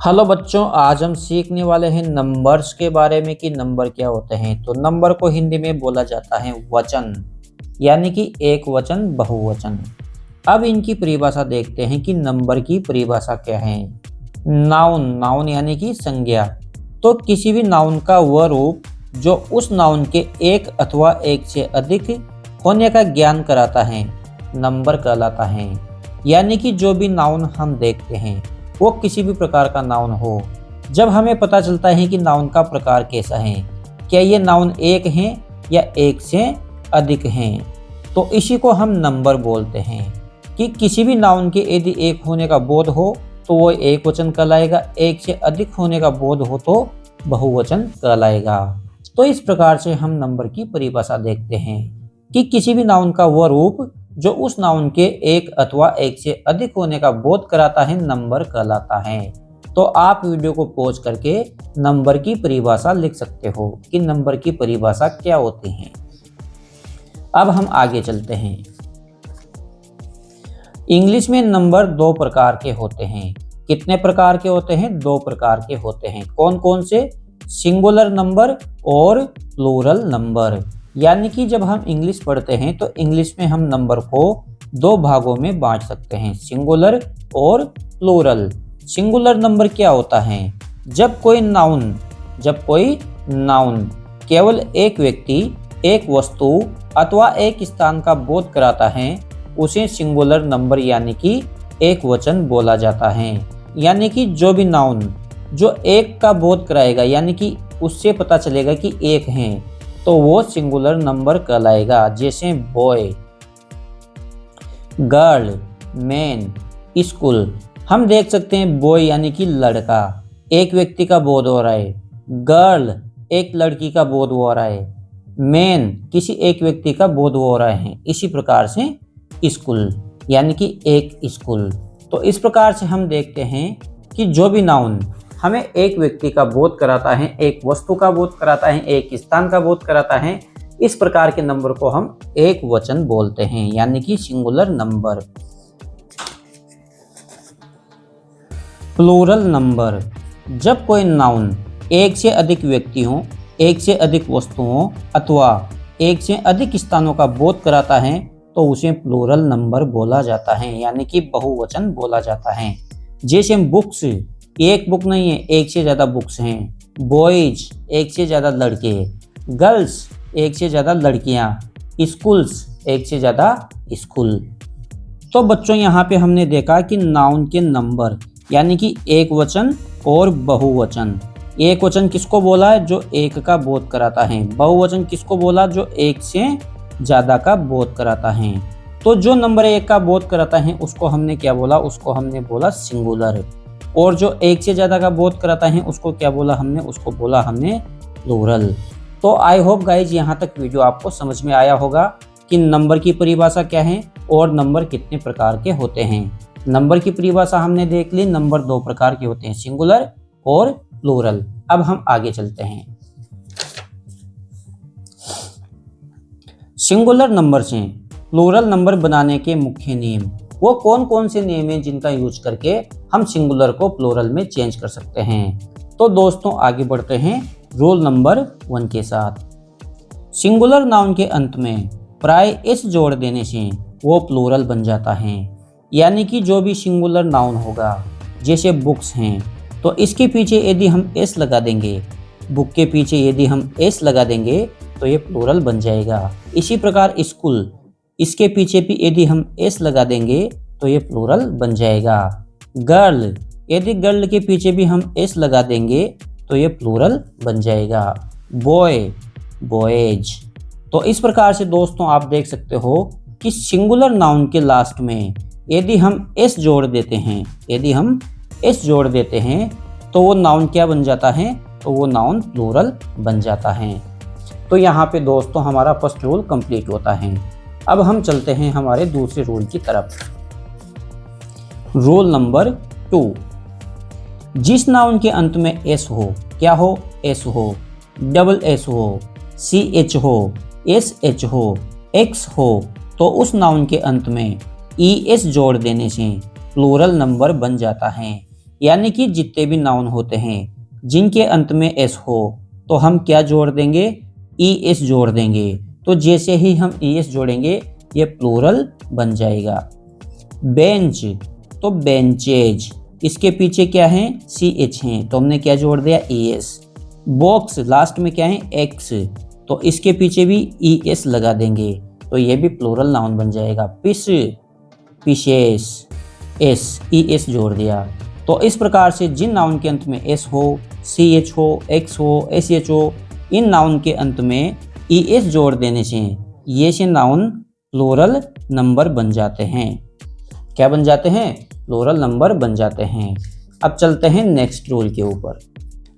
Hello बच्चों, आज हम सीखने वाले हैं नंबर्स के बारे में कि नंबर क्या होते हैं। तो नंबर को हिंदी में बोला जाता है वचन, यानी कि एक वचन, बहुवचन। अब इनकी परिभाषा देखते हैं कि नंबर की परिभाषा क्या है। नाउन, नाउन यानी कि संज्ञा। तो किसी भी नाउन का वह रूप जो उस नाउन के एक अथवा एक से अधिक होने का ज्ञान कराता है, नंबर कहलाता है। यानी कि जो भी नाउन हम देखते हैं वो किसी भी प्रकार का नाउन हो, जब हमें पता चलता है कि नाउन का प्रकार कैसा है, क्या ये नाउन एक है या एक से अधिक हैं, तो इसी को हम नंबर बोलते हैं। कि किसी भी नाउन के यदि एक होने का बोध हो तो वो एक वचन कहलाएगा, एक से अधिक होने का बोध हो तो बहुवचन कहलाएगा। तो इस प्रकार से हम नंबर की परिभाषा देखते हैं कि किसी भी नाउन का वह रूप जो उस नाउन के एक अथवा एक से अधिक होने का बोध कराता है, नंबर कहलाता है। तो आप वीडियो को पॉज करके नंबर की परिभाषा लिख सकते हो कि नंबर की परिभाषा क्या होती है। अब हम आगे चलते हैं। इंग्लिश में नंबर दो प्रकार के होते हैं। कितने प्रकार के होते हैं? दो प्रकार के होते हैं। कौन कौन से? सिंगुलर नंबर और प्लूरल नंबर। यानी कि जब हम इंग्लिश पढ़ते हैं तो इंग्लिश में हम नंबर को दो भागों में बांट सकते हैं, सिंगुलर और प्लूरल। सिंगुलर नंबर क्या होता है? जब कोई नाउन केवल एक व्यक्ति, एक वस्तु अथवा एक स्थान का बोध कराता है, उसे सिंगुलर नंबर यानी कि एक वचन बोला जाता है। यानी कि जो भी नाउन जो एक का बोध कराएगा, यानी कि उससे पता चलेगा कि एक है, तो वो सिंगुलर नंबर कहलाएगा। जैसे बॉय, गर्ल, मैन, स्कूल। हम देख सकते हैं बॉय यानी कि लड़का, एक व्यक्ति का बोध हो रहा है। गर्ल, एक लड़की का बोध हो रहा है। मैन, किसी एक व्यक्ति का बोध हो रहा है। इसी प्रकार से स्कूल यानी कि एक स्कूल। तो इस प्रकार से हम देखते हैं कि जो भी नाउन हमें एक व्यक्ति का बोध कराता है, एक वस्तु का बोध कराता है, एक स्थान का बोध कराता है, इस प्रकार के नंबर को हम एक वचन बोलते हैं, यानी कि सिंगुलर नंबर। प्लूरल नंबर, जब कोई नाउन एक से अधिक व्यक्तियों, एक से अधिक वस्तुओं अथवा एक से अधिक स्थानों का बोध कराता है तो उसे प्लूरल नंबर बोला जाता है, यानी कि बहुवचन बोला जाता है। जैसे बुक्स, एक बुक नहीं है, एक से ज़्यादा बुक्स हैं। बॉयज, एक से ज़्यादा लड़के। गर्ल्स, एक से ज़्यादा लड़कियाँ। स्कूल्स, एक से ज़्यादा स्कूल। तो बच्चों यहाँ पे हमने देखा कि नाउन के नंबर यानी कि एक वचन और बहुवचन। एक वचन किसको बोला है? जो एक का बोध कराता है। बहुवचन किसको बोला? जो एक से ज़्यादा का बोध कराता है। तो जो नंबर एक का बोध कराता है उसको हमने क्या बोला? उसको हमने बोला सिंगुलर। और जो एक से ज़्यादा का बोध कराता है उसको क्या बोला हमने? उसको बोला हमने प्लूरल। तो आई होप गाइज यहाँ तक वीडियो आपको समझ में आया होगा कि नंबर की परिभाषा क्या है और नंबर कितने प्रकार के होते हैं। नंबर की परिभाषा हमने देख ली। नंबर दो प्रकार के होते हैं, सिंगुलर और प्लूरल। अब हम आगे चलते हैं। सिंगुलर नंबर से प्लूरल नंबर बनाने के मुख्य नियम, वो कौन कौन से नियम हैं जिनका यूज करके हम सिंगुलर को प्लूरल में चेंज कर सकते हैं। तो दोस्तों आगे बढ़ते हैं रूल नंबर 1 के साथ। सिंगुलर नाउन के अंत में प्राय एस जोड़ देने से वो प्लूरल बन जाता है। यानी कि जो भी सिंगुलर नाउन होगा, जैसे बुक्स हैं, तो इसके पीछे यदि हम एस लगा देंगे, बुक के पीछे यदि हम एस लगा देंगे तो ये प्लूरल बन जाएगा। इसी प्रकार स्कूल, इसके पीछे भी यदि हम एस लगा देंगे तो ये प्लूरल बन जाएगा। गर्ल, यदि गर्ल के पीछे भी हम एस लगा देंगे तो ये प्लूरल बन जाएगा। Boy, boys. तो इस प्रकार से दोस्तों आप देख सकते हो कि सिंगुलर नाउन के लास्ट में यदि हम एस जोड़ देते हैं, यदि हम एस जोड़ देते हैं तो वो नाउन क्या बन जाता है? तो वो नाउन प्लूरल बन जाता है। तो यहाँ पे दोस्तों हमारा फर्स्ट रूल कंप्लीट होता है। अब हम चलते हैं हमारे दूसरे रूल की तरफ। रूल नंबर 2, जिस नाउन के अंत में एस हो, क्या हो? एस हो, डबल एस हो, सी एच हो, एस एच हो, एक्स हो, तो उस नाउन के अंत में ई एस जोड़ देने से प्लूरल नंबर बन जाता है। यानी कि जितने भी नाउन होते हैं जिनके अंत में एस हो तो हम क्या जोड़ देंगे, ई एस जोड़ देंगे। तो जैसे ही हम ई एस जोड़ेंगे ये प्लूरल बन जाएगा। बेंच तो बेंचेज, इसके पीछे क्या है, सी एच है तो हमने क्या जोड़ दिया, ई एस। बॉक्स लास्ट में क्या है, एक्स, तो इसके पीछे भी ई एस लगा देंगे तो ये भी प्लूरल नाउन बन जाएगा। पिस पिशेस, एस ई एस जोड़ दिया। तो इस प्रकार से जिन नाउन के अंत में एस हो, सी एच हो, एक्स हो, एस एच हो, इन नाउन के अंत में ई एस जोड़ देने से ये से नाउन प्लूरल नंबर बन जाते हैं। क्या बन जाते हैं, प्लूरल नंबर बन जाते हैं। अब चलते हैं नेक्स्ट रूल के ऊपर।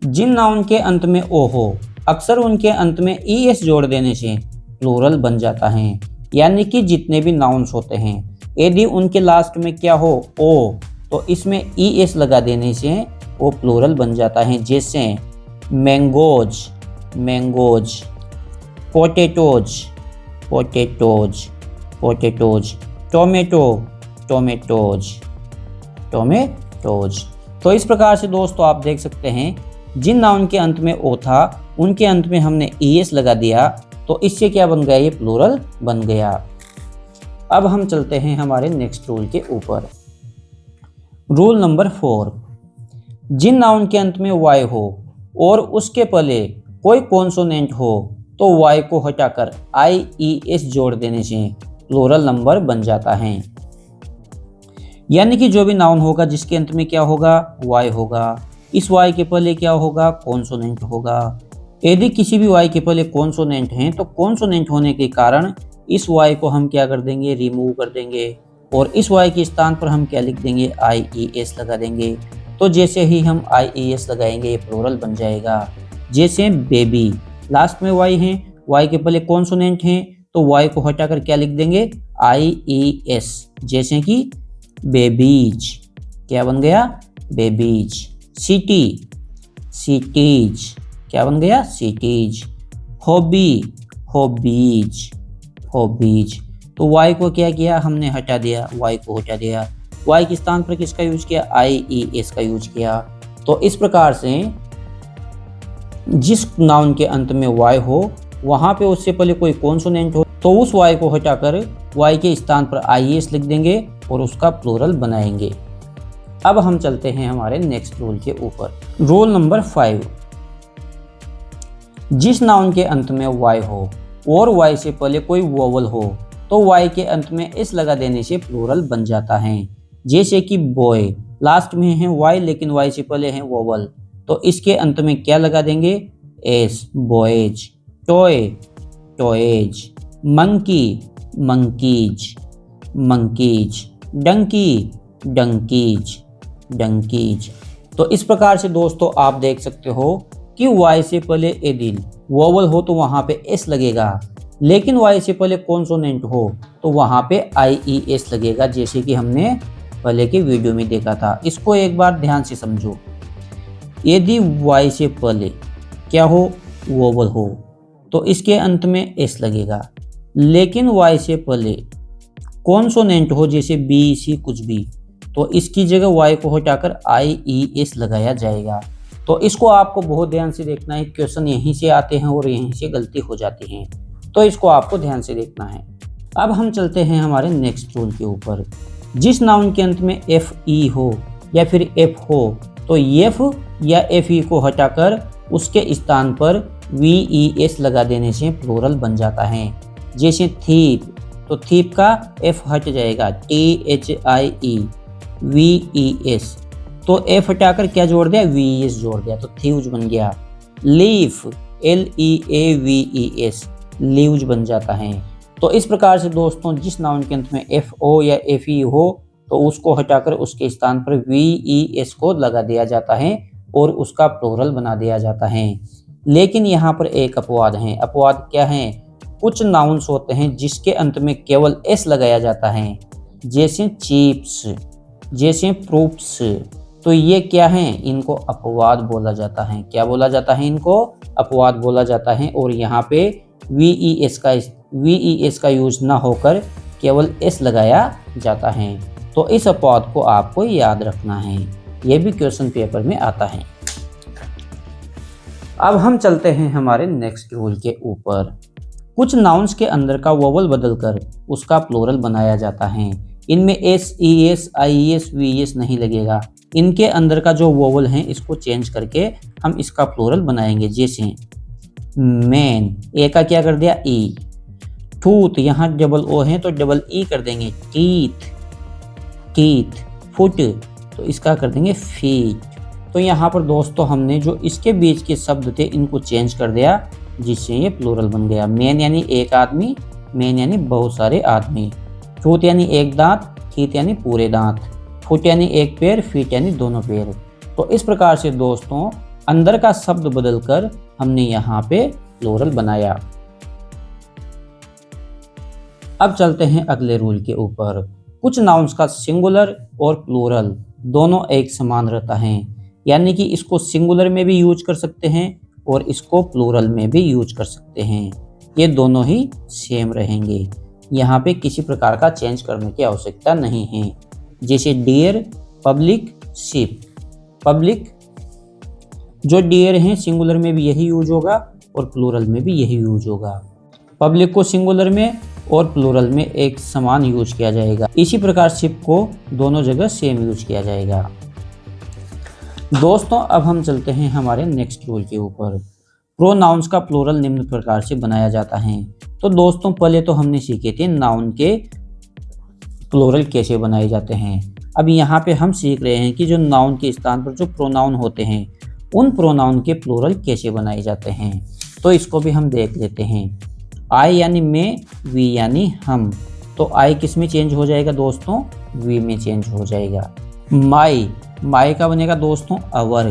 जिन नाउन के अंत में ओ हो अक्सर उनके अंत में ई एस जोड़ देने से प्लूरल बन जाता है। यानी कि जितने भी नाउन्स होते हैं यदि उनके लास्ट में क्या हो, ओ, तो इसमें ई एस लगा देने से वो प्लूरल बन जाता है। जैसे mangoes mangoes, potatoes potatoes potatoes, tomato tomatoes tomatoes. तो इस प्रकार से दोस्तों आप देख सकते हैं जिन नाउन के अंत में ओ था उनके अंत में हमने ई एस लगा दिया तो इससे क्या बन गया, ये प्लूरल बन गया। अब हम चलते हैं हमारे नेक्स्ट रूल के ऊपर। रूल नंबर 4, जिन नाउन के अंत में वाई हो और उसके पहले कोई कॉन्सोनेंट हो तो वाई को हटाकर आई ई एस जोड़ देने से प्लूरल नंबर बन जाता है। यानी कि जो भी नाउन होगा जिसके अंत में क्या होगा, वाई होगा, इस वाई के पहले क्या होगा, कॉन्सोनेंट होगा। यदि किसी भी वाई के पहले कॉन्सोनेंट हैं तो कॉन्सोनेंट होने के कारण इस वाई को हम क्या कर देंगे, रिमूव कर देंगे और इस वाई के स्थान पर हम क्या लिख देंगे, आई ई एस लगा देंगे। तो जैसे ही हम आई ई एस लगाएंगे ये प्लूरल बन जाएगा। जैसे बेबी, लास्ट में वाई है, वाई के पहले कॉन्सोनेंट हैं तो वाई को हटाकर क्या लिख देंगे, आई ई एस। जैसे कि बेबीज, क्या बन गया, बेबीज। सिटी सिटीज, क्या बन गया, सिटीज। Hobby hobbies hobbies. तो वाई को क्या किया, हमने हटा दिया, वाई को हटा दिया। वाई के स्थान पर किसका यूज किया, आई ई एस का यूज किया। तो इस प्रकार से जिस नाउन के अंत में वाई हो वहां पे उससे पहले कोई कॉन्सोनेंट हो तो उस वाई को हटाकर वाई के स्थान पर आई एस लिख देंगे और उसका प्लूरल बनाएंगे। अब हम चलते हैं हमारे नेक्स्ट रूल के ऊपर। रूल नंबर 5, जिस नाउन के अंत में वाई हो और वाई से पहले कोई वोवल हो तो वाई के अंत में एस लगा देने से प्लूरल बन जाता है। जैसे कि बॉय, लास्ट में है वाई लेकिन वाई से पहले है वोवल तो इसके अंत में क्या लगा देंगे, S, boys. Toy toys. Monkey monkeys monkeys. Donkey donkeys donkeys. तो इस प्रकार से दोस्तों आप देख सकते हो कि वाई से पहले यदि वोवल हो तो वहां पे एस लगेगा, लेकिन वाई से पहले कॉन्सोनेंट हो तो वहां पे आई ई एस लगेगा, जैसे कि हमने पहले के वीडियो में देखा था। इसको एक बार ध्यान से समझो। यदि वाई से पहले क्या हो, वोवल हो, तो इसके अंत में एस लगेगा, लेकिन वाई से पहले कॉन्सोनेंट हो जैसे बी सी कुछ भी तो इसकी जगह वाई को हटाकर आई ई एस लगाया जाएगा। तो इसको आपको बहुत ध्यान से देखना है, क्वेश्चन यहीं से आते हैं और यहीं से गलती हो जाती है, तो इसको आपको ध्यान से देखना है। अब हम चलते हैं हमारे नेक्स्ट रूल के ऊपर। जिस नाउन के अंत में एफ ई हो या फिर एफ हो तो एफ या एफ ई को हटाकर उसके स्थान पर वी ई एस लगा देने से प्लूरल बन जाता है। जैसे थीप, तो थीप का एफ हट जाएगा, T H I E, V E S. तो एफ हटाकर क्या जोड़ दिया, वी एस जोड़ दिया तो थीव्स बन गया। Leaf, L E A V E S, leaves बन जाता है। तो इस प्रकार से दोस्तों जिस नाउन के अंत में एफ ओ या एफ ई हो तो उसको हटाकर उसके स्थान पर वी ई एस को लगा दिया जाता है और उसका प्लूरल बना दिया जाता है। लेकिन यहाँ पर एक अपवाद है। अपवाद क्या है, कुछ नाउन्स होते हैं जिसके अंत में केवल एस लगाया जाता है, जैसे चीप्स, जैसे प्रूफ्स। तो ये क्या है, इनको अपवाद बोला जाता है। क्या बोला जाता है, इनको अपवाद बोला जाता है। और यहाँ पे वी ई एस का यूज ना होकर केवल एस लगाया जाता है। तो इस अपवाद को आपको याद रखना है। ये भी क्वेश्चन पेपर में आता है। अब हम चलते हैं हमारे नेक्स्ट रूल के ऊपर। कुछ नाउन्स के अंदर का वोवल बदलकर उसका प्लूरल बनाया जाता है। इनमें S, E S, I S, V S नहीं लगेगा। इनके अंदर का जो वोवल है इसको चेंज करके हम इसका प्लूरल बनाएंगे। जैसे मैन, ए का क्या कर दिया ई। टूथ, यहाँ डबल ओ है तो डबल ई कर देंगे टीथ, टीथ। फुट, तो इसका कर देंगे फीट। तो यहाँ पर दोस्तों हमने जो इसके बीच के शब्द थे इनको चेंज कर दिया, जिससे ये प्लूरल बन गया। मैन यानी एक आदमी, मैन यानी बहुत सारे आदमी। टूथ यानी एक दांत, टीथ यानी पूरे दांत। फुट यानी एक पैर, फीट यानी दोनों पैर। तो इस प्रकार से दोस्तों अंदर का शब्द बदलकर हमने यहाँ पे प्लूरल बनाया। अब चलते हैं अगले रूल के ऊपर। कुछ नाउन्स का सिंगुलर और प्लूरल दोनों एक समान रहता है, यानी कि इसको सिंगुलर में भी यूज कर सकते हैं और इसको प्लूरल में भी यूज कर सकते हैं। ये दोनों ही सेम रहेंगे, यहाँ पे किसी प्रकार का चेंज करने की आवश्यकता नहीं है। जैसे डियर, पब्लिक, शिप। पब्लिक, जो डियर हैं सिंगुलर में भी यही यूज होगा और प्लूरल में भी यही यूज होगा। पब्लिक को सिंगुलर में और प्लूरल में एक समान यूज किया जाएगा। इसी प्रकार शिप को दोनों जगह सेम यूज किया जाएगा। दोस्तों अब हम चलते हैं हमारे नेक्स्ट रूल के ऊपर। प्रोनाउंस का प्लूरल निम्न प्रकार से बनाया जाता है। तो दोस्तों पहले तो हमने सीखे थे नाउन के प्लूरल कैसे बनाए जाते हैं। अब यहाँ पे हम सीख रहे हैं कि जो नाउन के स्थान पर जो प्रोनाउन होते हैं उन प्रोनाउन के प्लूरल कैसे बनाए जाते हैं। तो इसको भी हम देख लेते हैं। आई यानी मैं, वी यानी हम। तो आई किस में चेंज हो जाएगा दोस्तों, वी में चेंज हो जाएगा। माई, माई का बनेगा दोस्तों अवर।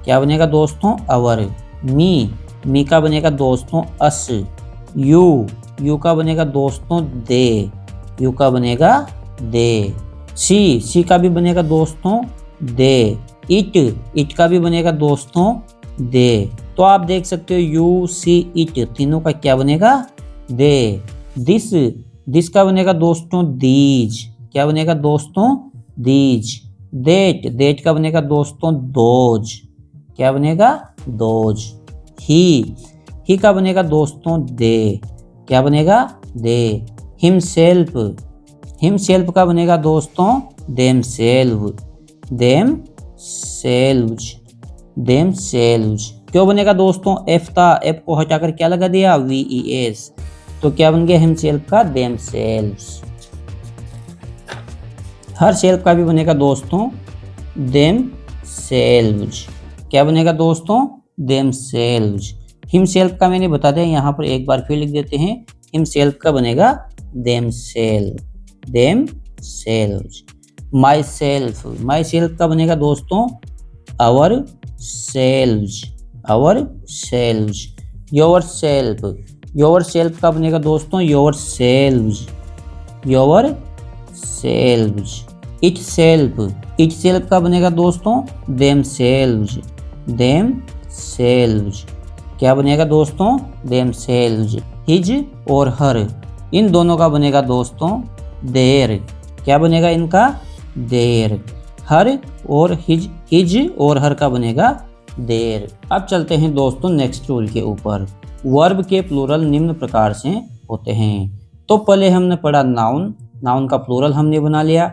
क्या बनेगा दोस्तों, अवर। मी का बनेगा दोस्तों अस। यू, यू का बनेगा दोस्तों दे। यू का बनेगा दे। सी का भी बनेगा दोस्तों दे। इट का भी बनेगा दोस्तों दे। तो आप देख सकते हो यू, सी, इट तीनों का क्या बनेगा, दे। दिस का बनेगा दोस्तों दीज। क्या बनेगा दोस्तों, दीज। देट का बनेगा दोस्तों दोज। क्या बनेगा, दोज। ही का बनेगा दोस्तों दे। क्या बनेगा, दे। हिमसेल्फ का बनेगा दोस्तों देमसेल्व्स। क्यों बनेगा दोस्तों, एफ था, एफ को हटाकर क्या लगा दिया, VES। तो क्या बन गया हिमसेल्फ का देमसेल्व्स। हर सेल्फ का भी बनेगा दोस्तों देमसेल्व्स। क्या बनेगा दोस्तों, देमसेल्व्स। हिमसेल्फ का मैंने बता दिया, यहाँ पर एक बार फिर लिख देते हैं। हिमसेल्फ का बनेगा देमसेल्व्स। माई सेल्फ का बनेगा दोस्तों आवर सेल्व्स। योर सेल्फ का बनेगा दोस्तों योर सेल्व्स। इट सेल्फ का बनेगा दोस्तों देमसेल्व्स। क्या बनेगा दोस्तों, देमसेल्व्स। हिज और हर, इन दोनों का बनेगा दोस्तों देयर। क्या बनेगा इनका, देयर। हर और हिज और हर का बनेगा देयर। अब चलते हैं दोस्तों नेक्स्ट रूल के ऊपर। वर्ब के प्लूरल निम्न प्रकार से होते हैं। तो पहले हमने पढ़ा नाउन का प्लूरल हमने बना लिया।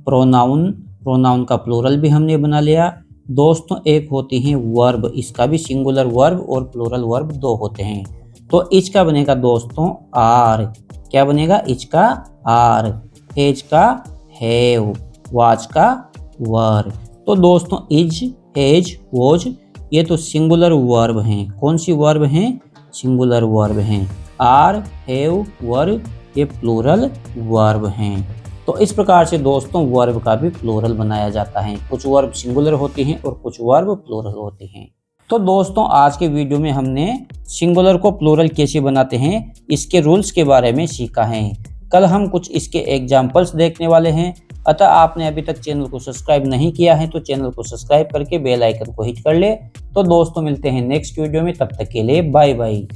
प्रोनाउन का प्लूरल भी हमने बना लिया। दोस्तों एक होती है वर्ब, इसका भी सिंगुलर वर्ब और प्लूरल वर्ब दो होते हैं। तो इसका बनेगा दोस्तों आर। क्या बनेगा, इसका आर। हेज का हैव, वाच का वर। तो दोस्तों इज, हेज, वॉज ये तो सिंगुलर वर्ब हैं। कौन सी वर्ब हैं, सिंगुलर वर्ब हैं। आर, हैव, वर ये प्लूरल वर्ब हैं। तो इस प्रकार से दोस्तों वर्ब का भी प्लूरल बनाया जाता है। कुछ वर्ब सिंगुलर होती हैं और कुछ वर्ब प्लूरल होते हैं। तो दोस्तों आज के वीडियो में हमने सिंगुलर को प्लूरल कैसे बनाते हैं इसके रूल्स के बारे में सीखा है। कल हम कुछ इसके एग्जाम्पल्स देखने वाले हैं। अतः आपने अभी तक चैनल को सब्सक्राइब नहीं किया है तो चैनल को सब्सक्राइब करके बेल आइकन को हिट कर ले। तो दोस्तों मिलते हैं नेक्स्ट वीडियो में, तब तक के लिए बाय बाय।